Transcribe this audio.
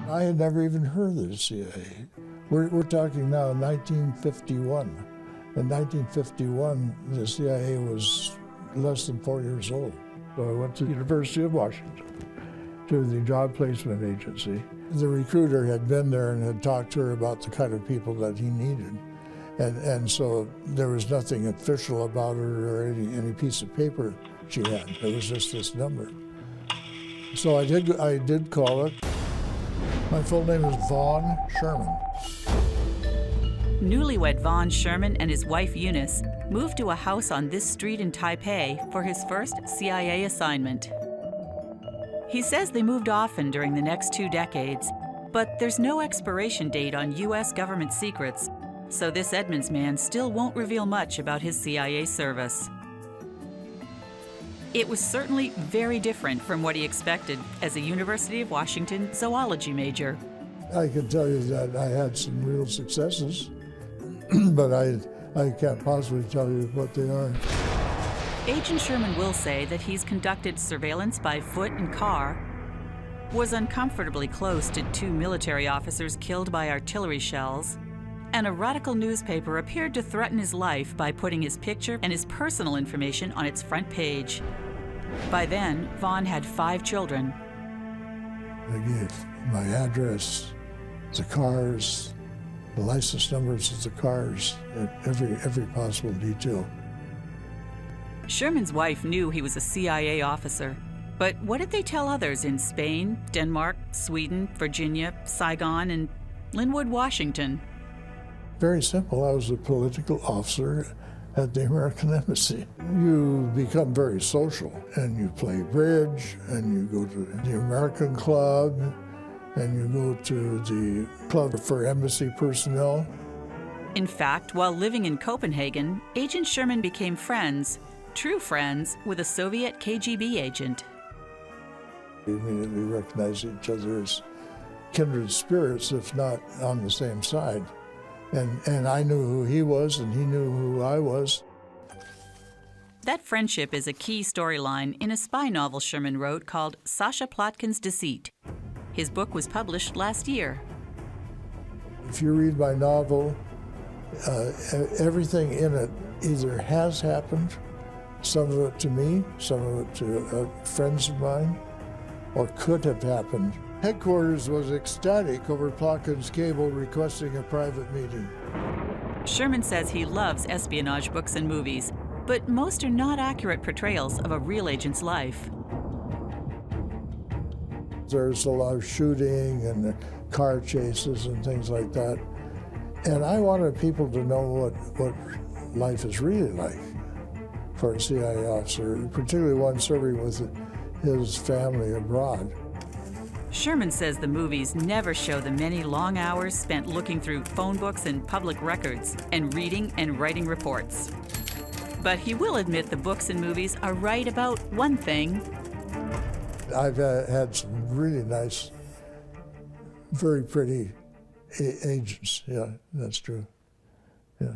I had never even heard of the CIA. We're talking now 1951. In 1951, the CIA was less than 4 years old. So I went to the University of Washington, to the job placement agency. The recruiter had been there and had talked to her about the kind of people that he needed. And so there was nothing official about her or any piece of paper she had. It was just this number. So I did call it. My full name is Vaughn Sherman. Newlywed Vaughn Sherman and his wife Eunice moved to a house on this street in Taipei for his first CIA assignment. He says they moved often during the next 2 decades, but there's no expiration date on U.S. government secrets, so this Edmonds man still won't reveal much about his CIA service. It was certainly very different from what he expected as a University of Washington zoology major. I can tell you that I had some real successes, but I can't possibly tell you what they are. Agent Sherman will say that he's conducted surveillance by foot and car, was uncomfortably close to 2 military officers killed by artillery shells, and a radical newspaper appeared to threaten his life by putting his picture and his personal information on its front page. By then, Vaughn had 5 children. I gave my address, the cars, the license numbers of the cars, every possible detail. Sherman's wife knew he was a CIA officer, but what did they tell others in Spain, Denmark, Sweden, Virginia, Saigon, and Linwood, Washington? Very simple. I was a political officer at the American Embassy. You become very social, and you play bridge, and you go to the American Club, and you go to the club for embassy personnel. In fact, while living in Copenhagen, Agent Sherman became friends, true friends, with a Soviet KGB agent. We immediately recognized each other as kindred spirits, if not on the same side. And I knew who he was, and he knew who I was. That friendship is a key storyline in a spy novel Sherman wrote called Sasha Plotkin's Deceit. His book was published last year. If you read my novel, everything in it either has happened, some of it to me, some of it to friends of mine, or could have happened. Headquarters was ecstatic over Plotkin's cable requesting a private meeting. Sherman says he loves espionage books and movies, but most are not accurate portrayals of a real agent's life. There's a lot of shooting and car chases and things like that. And I wanted people to know what life is really like for a CIA officer, particularly one serving with his family abroad. Sherman says the movies never show the many long hours spent looking through phone books and public records and reading and writing reports. But he will admit the books and movies are right about one thing. I've had some really nice, very pretty agents. Yeah, that's true. Yeah.